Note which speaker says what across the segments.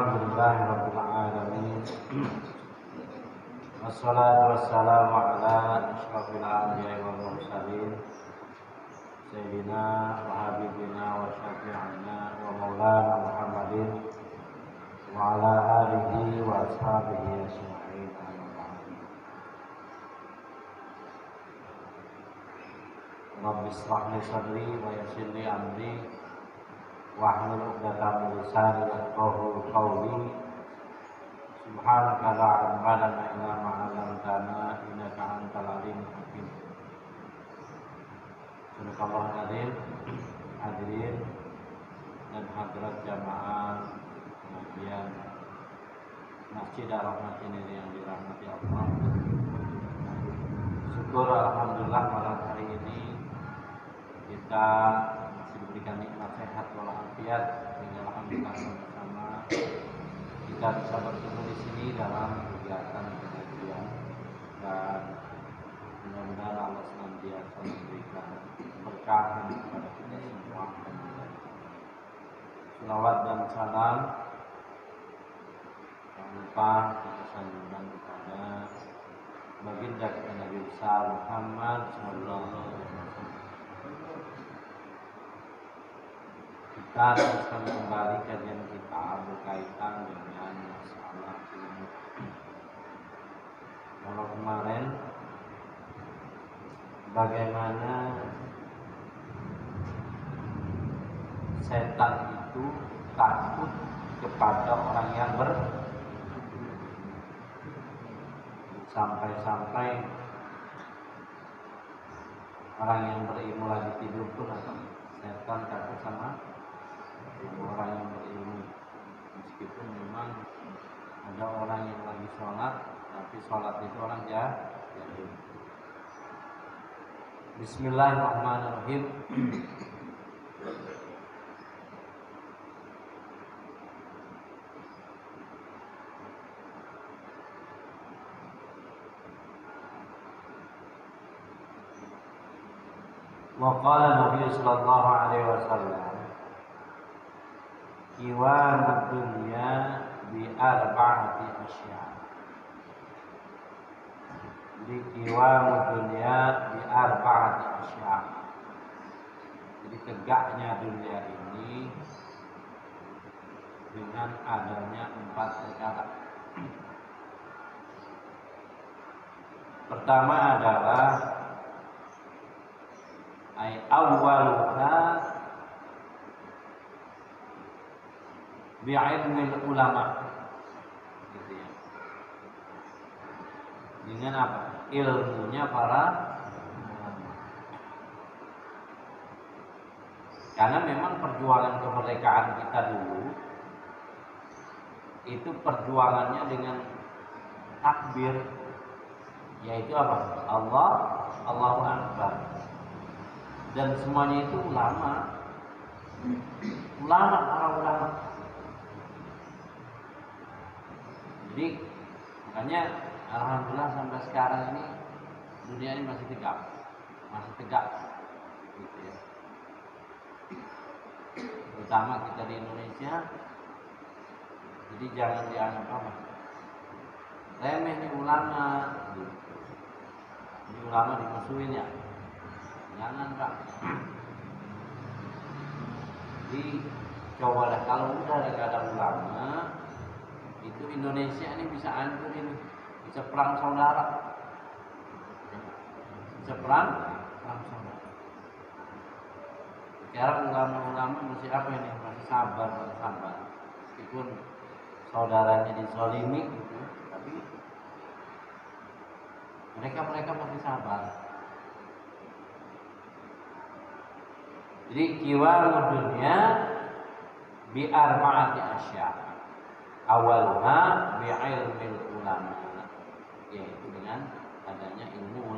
Speaker 1: Alhamdulillahirabbil alamin. Wassalatu wassalamu ala asyrafil anbiya'i wal mursalin sayyidina wa habibina wa syafi'ina wa maulana Muhammadin wa ala alihi wa ashabihi ajma'in. Rabbi shrah li sadri wa yassir li amri wahlul 'uqdatam min lisani yafqahu qawli. Subhanaka la ilma lana illa ma 'allamtana innaka antal alimul hakim. Subhanallah hadirin hadirin dan hadirat jamaah pengajian Masjid Ar-Rahmatin ini yang dirahmati Allah. Syukur alhamdulillah malam hari ini kita masih diberikan nikmat sehat walafiat, sehingga alhamdulillah sama-sama kita bisa bertemu di sini dalam kegiatan pengajian, dan mudah-mudahan Allah senantiasa memberikan berkah kepada kita semua. Salawat dan salam jangan lupa kita sanjungan kepada baginda kita Nabi besar Muhammad sallallahu alaihi wasallam. Kita teruskan kembali kajian kita berkaitan dengan masalah ilmu. Kalau kemarin bagaimana setan itu takut kepada orang yang sampai-sampai orang yang berilmu lagi tidur pun setan takut sama orang yang berilmu, meskipun memang ada orang yang lagi sholat tapi sholat itu orang jahil. Bismillahirrahmanirrahim. Wa qala Nabi sallallahu alaihi wasallam, Iwamud dunya bi arba'ati asya. Jadi iwamud dunya bi arba'ati asya. Jadi tegaknya dunia ini dengan adanya 4 perkara. Pertama adalah awwaluha bi'ilmil ulama, gitu ya. Dengan apa? Ilmunya para ulama. Karena memang perjuangan kemerdekaan kita dulu itu perjuangannya dengan takbir, yaitu apa? Allahu Akbar. Dan semuanya itu ulama, para ulama. Jadi makanya alhamdulillah sampai sekarang ini dunia ini masih tegak, gitu ya. Terutama kita di Indonesia, jadi jangan dianggap apa remeh nih ulama, gitu. Ini ulama dimusuhin ya, jangan Pak. Jadi cobalah kalau udah ada ulama, itu Indonesia ini bisa hancur ini, bisa perang saudara, saudara. Sekarang ulama-ulama masih apa ini? Masih sabar, meskipun saudaranya dizalimi gitu, tapi mereka masih sabar. Jadi qiwamud dunya bi arba'ati asya. Awalnya bi'ilmil ulama, yaitu dengan adanya ilmu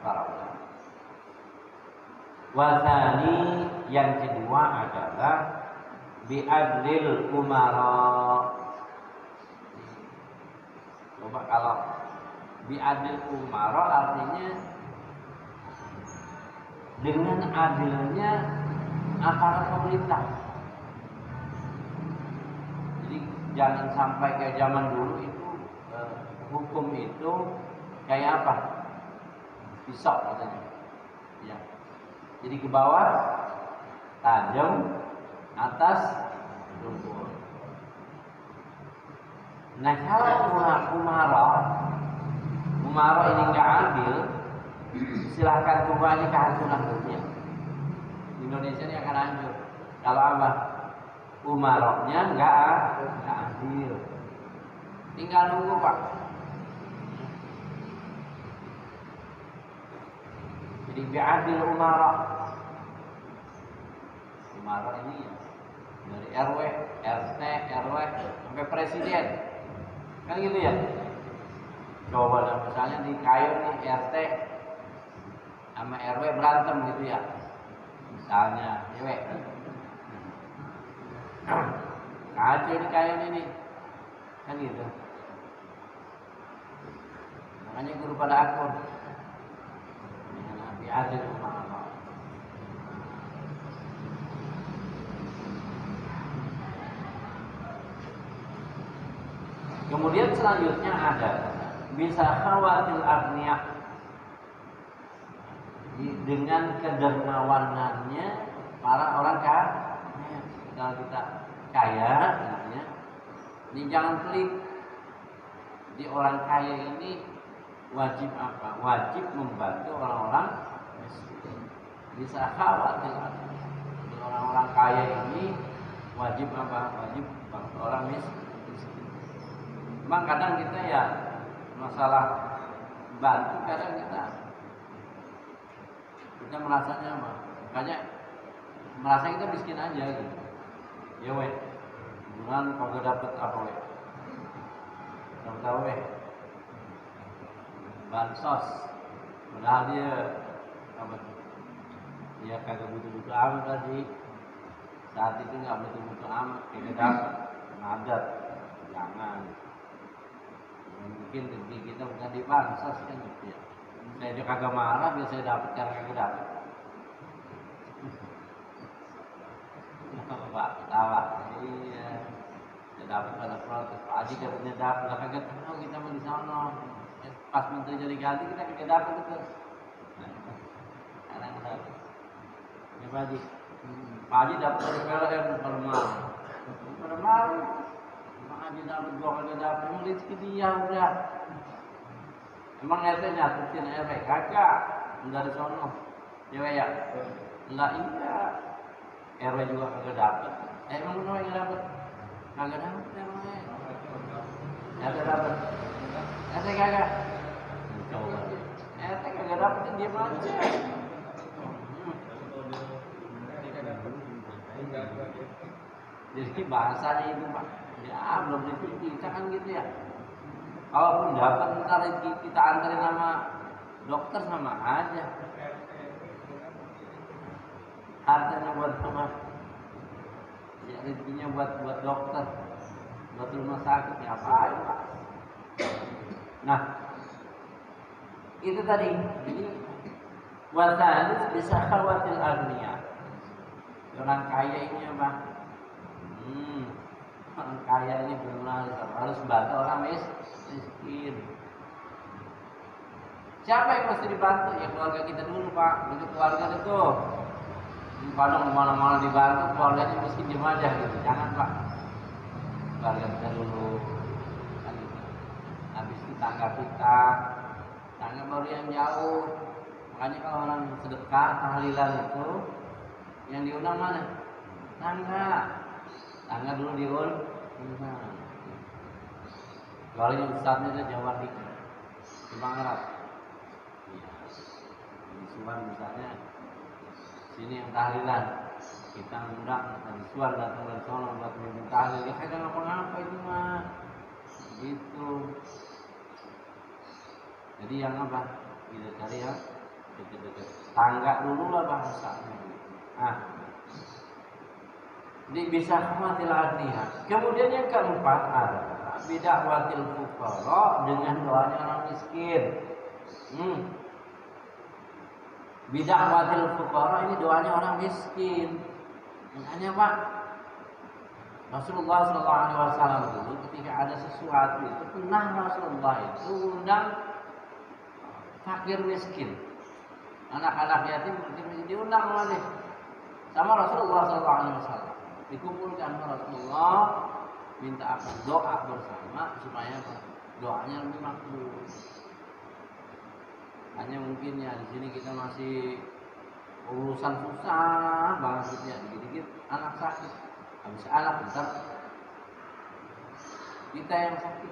Speaker 1: para ulama. Wasani, yang kedua adalah bi'adlil umara. Coba kalau bi'adlil umara artinya dengan adilnya aparat pemerintah. Jadi jangan sampai kayak zaman dulu itu hukum itu kayak apa? Pisau katanya. Ya. Jadi ke bawah tajam, atas lumpur. Nah kalau umarah ini nggak adil, silahkan tunggu aja kehancuran dunia. Indonesia ini akan hancur. Kalau apa? Umarahnya nggak adil. Tinggal nunggu Pak. Jadi biadil umarah. Umarah ini dari RW, RT, RW sampai presiden. Kan gitu ya? Coba lah misalnya di Kayu nih RT sama RW berantem gitu ya. Misalnya, cewek. Kacau di Kayu ini. Kan gitu. Makanya guru pada akur. Nabi adil umarah. Kemudian selanjutnya ada bisa khawatir agniya, dengan kedermawanannya para orang kaya. Kalau kita kaya, namanya, ini jangan pelit. Di orang kaya ini wajib apa? Wajib membantu orang-orang miskin. Bisa khawatir agniya. Di orang-orang kaya ini wajib apa? Wajib membantu orang miskin. Memang kadang kita ya masalah bantu, kadang kita merasanya apa? Makanya merasa kita miskin aja gitu. Ya weh, bulan kagak dapat apa weh? Dapat apa weh? Bansos. Padahal dia apa? Dia kagak butuh-butuh amat tadi. Saat itu nggak butuh-butuh amat, kagak dapat. Ngadat, jangan. Mungkin rezeki kita bukan di bansos kan gitu ya. Saya juga kagak marah biar saya dapat, karena kagak dapat. Pak ketawa. Iya. Saya dapat pada protes. Pak Haji katanya dapat, lah kagak tahu kita mau di sana. Pas menteri jadi ganti kita kagak dapat itu. Karena dapat. Ya Pak Haji. Pak Haji dapat dari PLN kalau mau. Pada mau. Haji dapat, gua kagak dapat, emang rezeki dia udah. Emang RT nyatutin RW kagak dari sono, cewek ya? Enggak, iya. RW juga kagak dapat. Emang RW nggak dapat? Kagak dapat RW. RT dapat. RT kagak. Coba. RT kagak dapat, dia aja. Jadi bahasanya itu Pak. Ya belum rezeki kita kan gitu ya. Kalaupun dapat ntar kita anterin sama dokter sama aja. Hartanya buat apa? Ya rezekinya buat dokter, buat rumah sakit ya apa? Nah itu tadi. Jadi wasalis bisa khawatir agniya. Orang kaya ini apa? Orang kaya ini benar harus bantu orang miskin. Siapa yang mesti dibantu? Ya keluarga kita dulu Pak. Untuk keluarga itu kadang mana-mana dibantu, keluarganya miskin di aja gitu. Jangan Pak. Keluarga kita dulu. Kan gitu. Habis itu tangga kita, tangga baru yang jauh. Makanya kalau orang sedekah tahlilan itu yang diundang mana? Tangga dulu diundang. Kalau yang besarnya itu Jawa dikit, Subang Arab. Iya. Di Subang misalnya, sini yang tahlilan, kita undang dari Suar datang dari Solo buat mimpin tahlil. Ya kagak ngapa-ngapa itu mah, gitu. Jadi yang apa? Kita cari ya deket-deket. Tangga dulu lah bahasanya. Jadi bisa khawatir agniya. Kemudian yang keempat adalah bid'awatil fuqara, dengan doanya orang miskin. Bid'awatil fuqara ini doanya orang miskin. Makanya Pak, Rasulullah SAW dulu ketika ada sesuatu itu pernah Rasulullah itu undang fakir miskin, anak-anak yatim fakir miskin diundang sama Rasulullah SAW. Dikumpulkan Rasulullah minta akan doa bersama supaya doanya lebih makbul. Hanya mungkin ya di sini kita masih urusan susah banget gitu ya, dikit-dikit anak sakit, habis anak bentar kita yang sakit,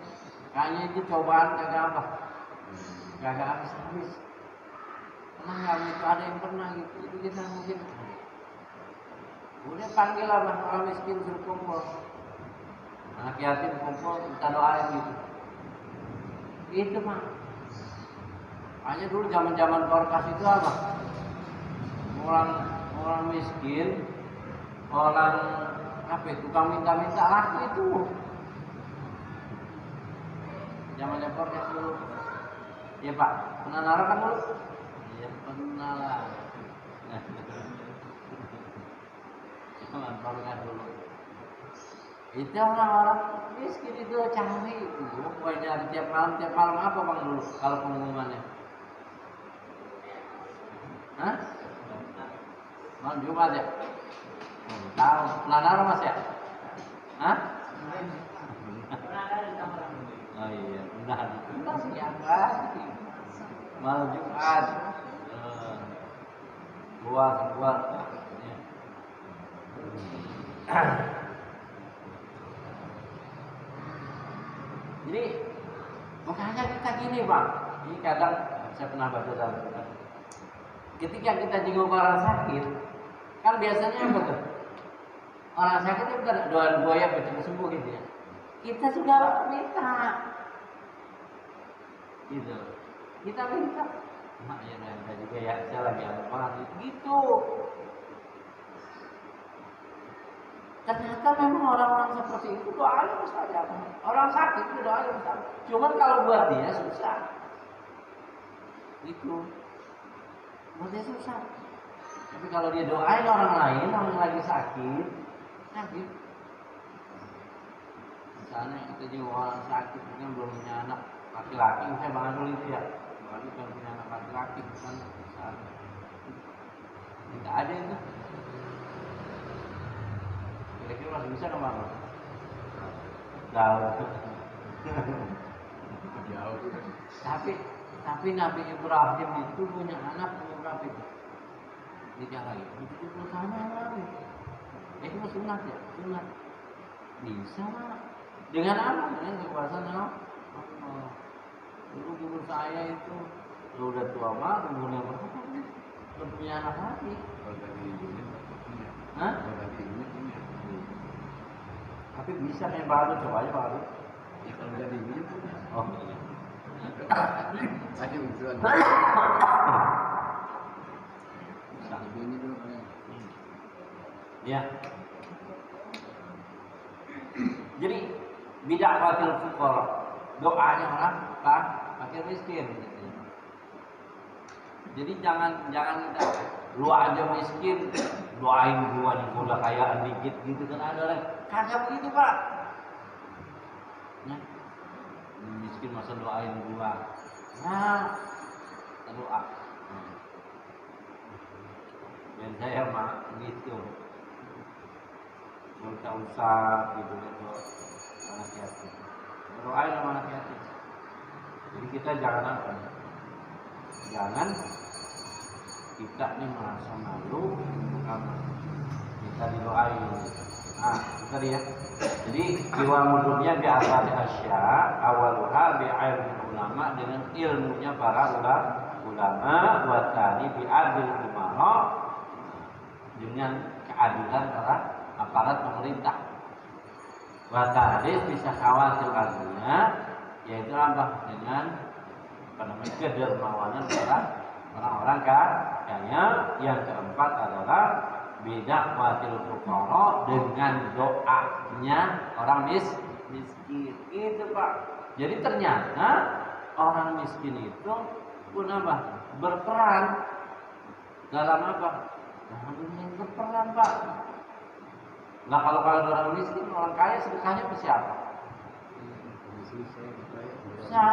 Speaker 1: kayaknya itu cobaan kagak habis. Pernah nggak itu ada yang pernah gitu, itu kita mungkin udah panggil lah orang miskin suruh kumpul, anak yatim kumpul kita doain gitu, itu mah. Hanya dulu zaman Korkas itu apa? Orang miskin, orang tukang minta-minta laku itu. Zaman Korkas dulu. Ya Pak, pernah narakan dulu? Ya pernah lah. Zaman Korkas dulu. Itu orang-orang miskin itu cari itu. Pokoknya tiap malam apa Bang dulu kalau pengumumannya? Hah? Malam Jumat ya? Tahu, pernah Mas ya? Hah? Oh iya, benar siapa? Malam Jumat. Keluar. Jadi makanya kita gini Pak. Ini kadang saya pernah baca dalam buku. Ketika kita jenguk orang sakit, kan biasanya apa tuh? Orang sakit itu kan doa ya cepat sembuh gitu ya. Kita sudah minta, gitu. Kita minta. Mak ya saya juga ya, saya lagi apa gitu. Ternyata memang orang-orang seperti itu doanya mustajab. Orang sakit itu doanya mustajab. Cuman kalau buat dia susah. Itu. Buat dia susah. Tapi kalau dia doain orang lain, orang lagi sakit. Misalnya kita juga orang sakit, mungkin belum punya anak laki-laki, misalnya Bang Adul itu ya. Bang Adul belum punya anak laki-laki, misalnya. Tidak ada itu. Kira-kira masih bisa dong Bang? Jauh. Tapi Nabi Ibrahim itu punya anak berapa itu? Nikah lagi. 70 tahun yang lalu. Itu sunat ya? Sunat. Bisa lah. Dengan apa? Dengan kekuasaan Allah. Dulu saya itu udah tua banget, umurnya berapa? Belum punya anak lagi. Hah? Tapi bisa nih baru, coba aja baru. Ya kalau udah dingin. Oh. Aduh, ujuan. Ini dulu kan. Ya. Jadi bid'atul fuqara, doanya orang fakir miskin gitu. Jadi jangan kita lu aja miskin doain gua nih udah kayaan dikit gitu kan ada orang kagak begitu Pak. Ya. Miskin masa doain gua. Nah, doa. Dan saya mah gitu. Minta usah gitu anak yatim. Doain sama anak yatim. Jadi kita jangan apa? Jangan kita nih merasa malu karena kita didoain. Bentar ya. Jadi jiwa mudurnya di asal asya awaluha bi ilmi ulama, dengan ilmunya para ulama, wa tani bi adil umara, dengan keadilan para aparat pemerintah. Wa taris bisa khawatir artinya yaitu apa? Dengan kedermawanan para orang-orang kaya. Yang keempat adalah bid'atul fuqara, dengan doanya orang miskin. Itu Pak. Jadi ternyata orang miskin itu pun apa? Berperan dalam apa? Dalam dunia berperan Pak. Nah kalau kalian orang miskin, orang kaya sedekahnya ke siapa? Bisa.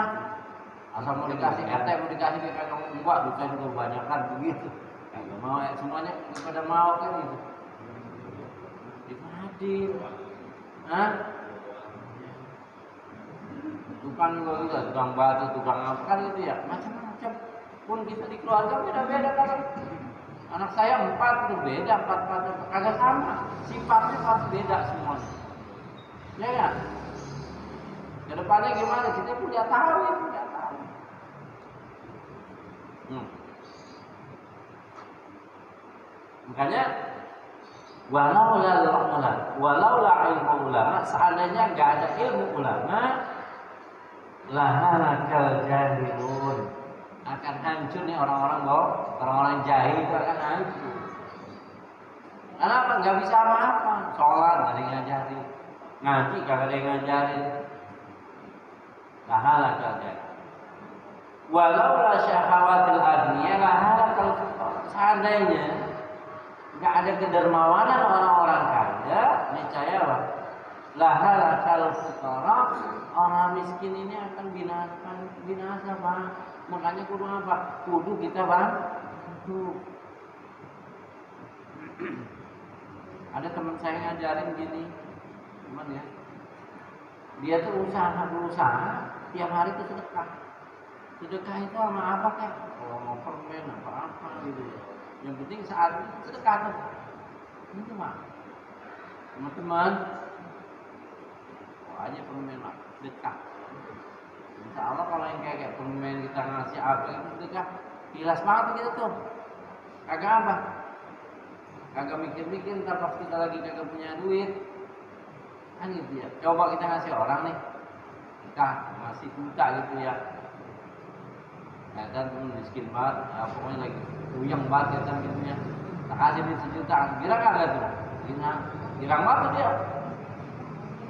Speaker 1: Asal mau dikasih RT, mau dikasih ke kakak enggak, duta juga kebanyakan begitu. Enggak mau semuanya pada mau kan gitu. Itu adil. Hah? Tukang juga gitu, tukang batu, tukang apa kan gitu ya, macam-macam. Pun kita di keluarga beda-beda kan. Anak saya 4 itu beda, 4 kagak sama. Sifatnya pasti beda semuanya. Ya kan? Kedepannya gimana? Kita pun tidak tahu ya, tidak tahu. Makanya walau ilmu ulama, seandainya nggak ada ilmu ulama, lahalakal jahilun, akan hancur nih orang-orang jahil itu akan hancur. Kenapa? Nggak bisa apa-apa. Sholat nggak ada yang ngajarin, ngaji nggak ada yang ngajarin. Lahalakal jahil. Walau la syahawatil adniya lahalakal fuqara. Seandainya nggak ada kedermawanan orang-orang kaya, niscaya apa? Lahalakal fuqara, orang miskin ini akan binasa bang. Makanya kudu apa? Kudu kita bang. Ada teman saya ngajarin gini, teman ya. Dia tuh berusaha tiap hari tuh sedekah. Sedekah itu sama apa kan? Kalau mau permen apa gitu ya. Yang penting saat itu sedekah tuh. Ini mah teman-teman, aja permen mah sedekah. Insya Allah kalau yang kayak permen kita ngasih apa itu sedekah, jelas banget kita tuh. Kagak apa? Kagak mikir-mikir ntar pas kita lagi kagak punya duit, kan gitu ya. Coba kita ngasih orang nih, kita ngasih juta gitu ya. Ya kan miskin banget, pokoknya lagi uyang banget ya gitu ya. Tak kasih duit sejuta, kira kagak tuh? Girang banget tuh dia.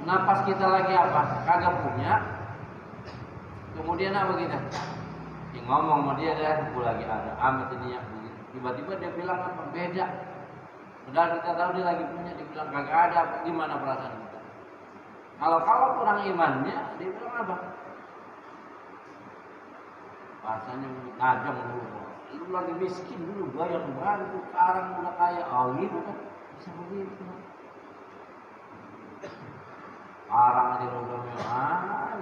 Speaker 1: Nah pas kita lagi apa? Kagak punya. Kemudian apa kita? Ya, ngomong sama dia deh, gue lagi ada amat ini ya. Tiba-tiba dia bilang apa? Beda. Padahal kita tahu dia lagi punya, dia bilang kagak ada. Gimana perasaan kita? Kalau kurang imannya, dia bilang apa? Bahasanya ngajeng dulu. Lu lagi miskin dulu, gue yang bantu. Sekarang udah kaya, oh gitu kan? Bisa begitu. Orang aja udah mewah,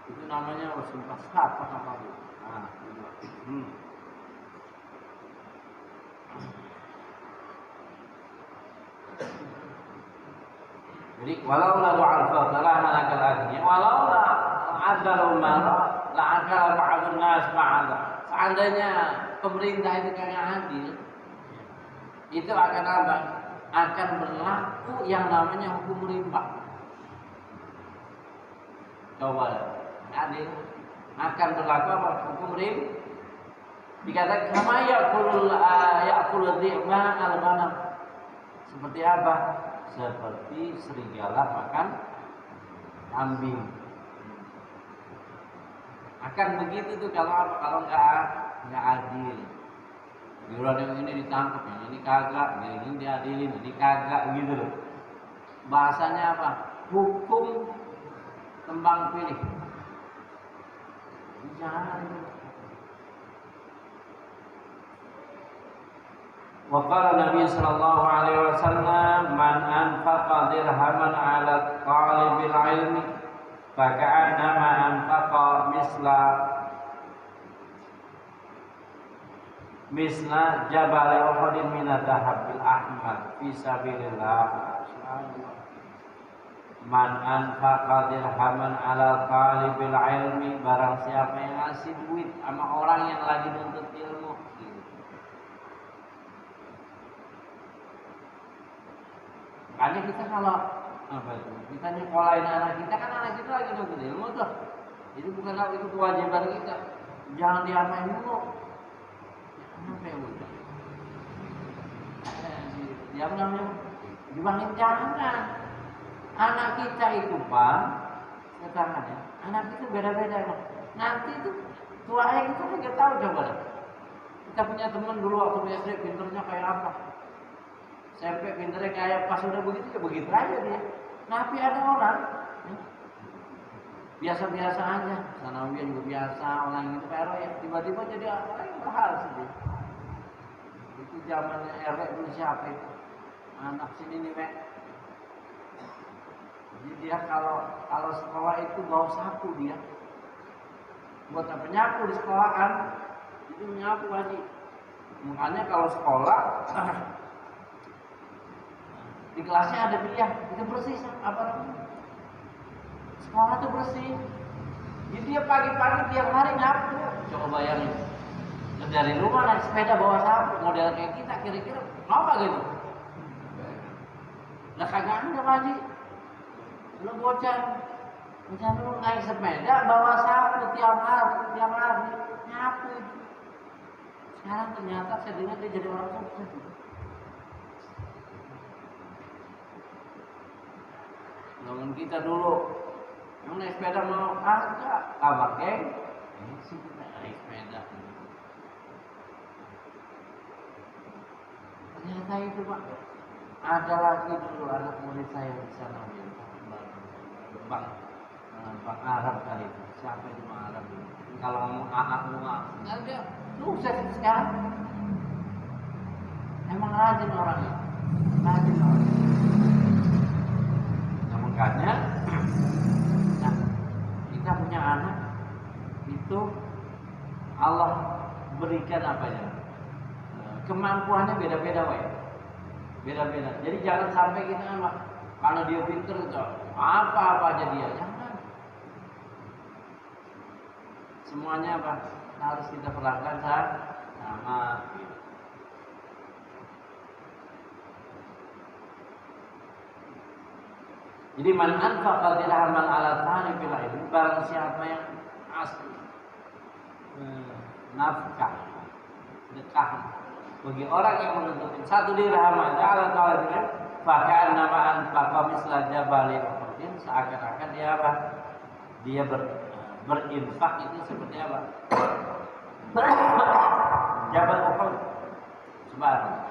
Speaker 1: itu namanya sumpah siapa apa itu? Nah, itu. Jadi walau la du'alfa salah halakal adnya, walau la adal umar la akal ba'dun nas ba'da. Seandainya pemerintah itu kagak adil, itu akan apa? Akan berlaku yang namanya hukum riba. Coba adil akan berlaku apa? Hukum riba. Dikatakan kama ya'kul dhi'ba al-ghanam. Seperti apa? Seperti serigala makan kambing. Akan begitu tuh kalau nggak adil. Giliran yang ini ditangkap, yang ini kagak, yang ini diadilin, ini kagak gitu loh. Bahasanya apa? Hukum tembang pilih. Jangan. Waqala Nabi sallallahu alaihi wasallam man anfaqa dirhaman 'ala talibil ilmi faka'annama anfaqa misla jabal Uhudin min adh-dhahabil ahmar fi sabilillah. Man anfaqa dirhaman 'ala talibil ilmi, barang siapa yang ngasih duit sama orang yang lagi nuntut ilmu. Makanya kita kalau apa itu? Kita nyekolahin anak kita, kan anak kita lagi nuntut ilmu tuh. Itu bukan hal itu kewajiban kita. Jangan diapain dulu. Kenapa ya udah? Dia namanya dibangin jangan. Anak kita itu Pak, sekarang ya. Anak itu beda-beda loh. Nanti itu tuanya kita nggak tahu coba deh. Kita punya teman dulu waktu SD pinternya kayak apa. SMP pinternya kayak pas udah begitu ya begitu aja dia. Tapi ada orang biasa-biasa aja, sanawiyah juga biasa, orang itu kayak ya tiba-tiba jadi orang yang berhasil dia. Itu zamannya RW dulu siapa itu? Anak sini nih, Mek. Jadi dia kalau sekolah itu bawa sapu dia. Buat apa nyapu di sekolah kan? Itu nyapu aja. Makanya kalau sekolah di kelasnya ada dia, itu bersih apa namanya? Sekolah itu bersih. Jadi dia pagi-pagi tiap hari nyapu. Coba bayangin. Dari rumah naik sepeda bawa sapu, model kayak kita kira-kira mau gak gitu? Lah kagak ada Haji. Lu bocah lu naik sepeda bawa sapu tiap hari nyapu itu. Sekarang ternyata saya dengar dia jadi orang sukses. Zaman kita dulu yang naik sepeda mau enggak kabar geng sih kita naik sepeda. Ternyata itu Pak, ada lagi dulu anak murid saya di sana Bang Arab kali itu. Siapa itu Bang Arab itu? Kalau ngomong nggak dia sukses sekarang. Emang rajin orangnya, rajin orangnya. Nah makanya, kita punya anak itu Allah berikan apa ya? Kemampuannya beda-beda, Pak. Beda-beda. Jadi jangan sampai kita kalau dia pinter itu apa-apa aja dia, jangan. Semuanya apa? Harus kita perlakukan sama. Jadi man anfaqa dirhaman ala talibul ilmi, barang siapa yang asli nafkah sedekah bagi orang yang menuntut 1 dirham ala talibul ilmi, bahkan nama anfaqa misla jabali Uhud, seakan-akan dia apa? Dia berinfak itu seperti apa? Jabal Uhud. Subhanallah.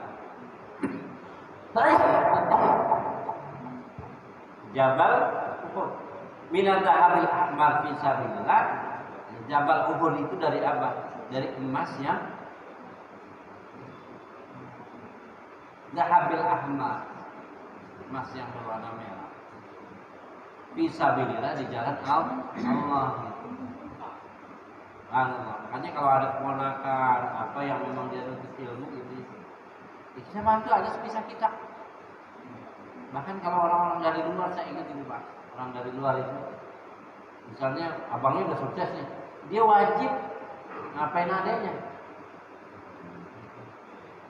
Speaker 1: Jabal Uhud minat dhahabil ahmar fi sabilillah. Jabal Uhud itu dari apa? Dari emas yang dhahabil ahmar, emas yang berwarna merah. Fi sabilillah, di jalan Allah. Makanya kalau ada keponakan apa yang memang dia nuntut ilmu gitu, kita bantu aja sebisa kita. Bahkan kalau orang-orang dari luar, saya ingat itu Pak, orang dari luar itu, misalnya abangnya udah sukses nih, dia wajib ngapain adanya.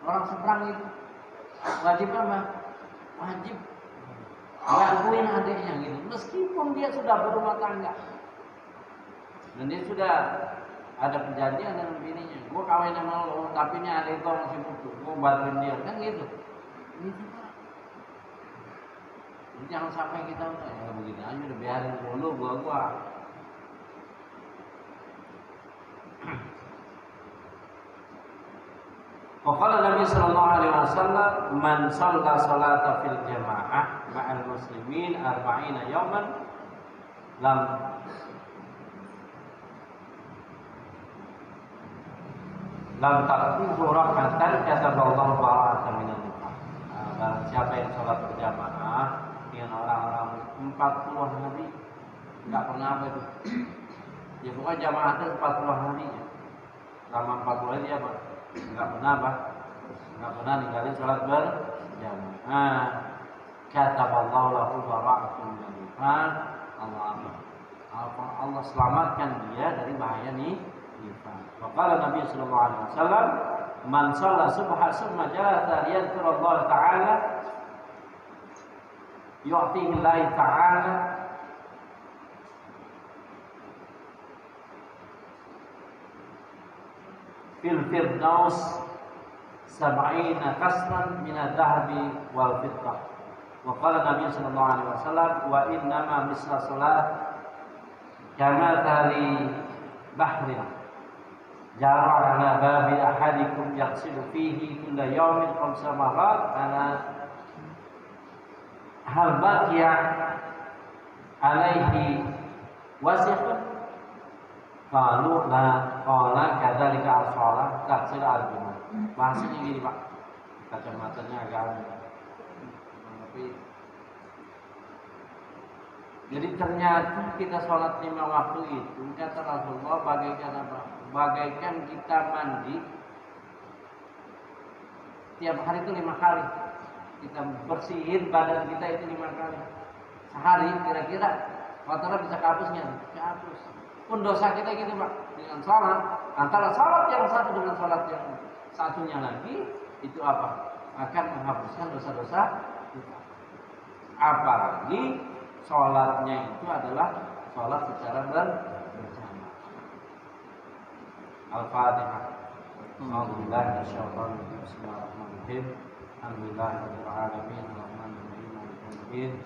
Speaker 1: Orang seberang itu wajib apa? Wajib bantuin adiknya gitu, meskipun dia sudah berumah tangga dan dia sudah ada perjanjian dengan bininya, gue kawin sama lo, tapi ini adik gue masih butuh, gue bantuin dia, kan gitu. Gitu Pak. Jangan sampai kita ya begitu aja udah biarin dulu gua. Qala Nabi sallallahu alaihi wasallam, man shalla salata fil jamaah ma'al muslimin 40 yawman lam taqtu rakatan kataballahu ba'atan minal nifaq. Barang siapa yang salat berjamaah dengan orang-orang 40 hari, nggak pernah apa itu. Ya pokoknya jamaah itu 40 hari ya. Selama 40 hari apa? Nggak pernah apa? Nggak pernah ninggalin sholat berjamaah. Kataballahu lahu bara'atun minal nifaq. Allah selamatkan dia dari bahaya nifaq. Qala Nabi sallallahu alaihi wasallam, man shalla subha summa jalasa liyadhkura Allah ta'ala yu'tihi Allah ta'ala fil firdaus 70 kasran min adh-dhahabi wal fiddah. Wa qala Nabi sallallahu alaihi wasallam, wa inna ma misla salat kama tali bahrin jara ala babi ahadikum yaghsilu fihi kulla yawmin 5 marrat ana hal baqiya alaihi wasiqun? Qalu la, qala kadzalika as-shalah taksir al-jumat. Bahasanya gini Pak, kacamatanya agak tapi jadi ternyata kita sholat 5 waktu itu kata Rasulullah bagaikan apa? Bagaikan kita mandi tiap hari itu 5 kali. Kita bersihin badan kita itu 5 kali. Sehari kira-kira kotoran bisa kehapusnya? Kehapus. Pun dosa kita gitu Pak, dengan sholat, antara sholat yang satu dengan sholat yang satunya lagi itu apa? Akan menghapuskan dosa-dosa kita. Apalagi sholatnya itu adalah sholat secara bersama. Al-Fatihah. Bismillahirrahmanirrahim. Alhamdulillahirabbil alamin. Arrahmanirrahim. Maliki yaumiddin.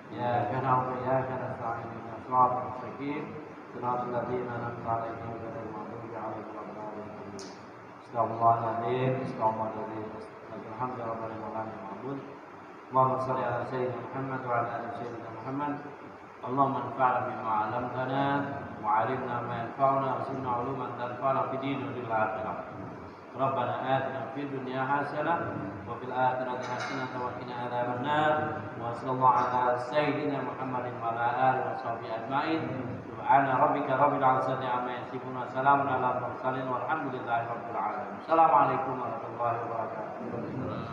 Speaker 1: Ya kana wa ya kana nasta'in ihdinas siratal mustaqim. Siratal ladzina an'amta 'alaihim ghairil maghdubi 'alaihim waladdallin. Bismillahirrahmanirrahim. Bismillahirrahmanirrahim. Alhamdulillahirabbil Allahumma shalli ala sayyidina Muhammad wa ala ali sayyidina Muhammad. Allahumma anfa'na bima 'allamtana wa 'allimna ma yanfa'una wa zidna 'uluman tanfa'una fid din wal akhirah. Rabbana atina fid dunya hasanah wa fil akhirati hasanah wa qina adzabannar. Wa sallallahu ala sayyidina Muhammadin wa ala alihi wa sahbihi ajma'in. Subhana rabbika rabbil 'izzati 'amma yasifun wa salamun 'alal mursalin walhamdulillahi rabbil alamin. Assalamualaikum warahmatullahi wabarakatuh.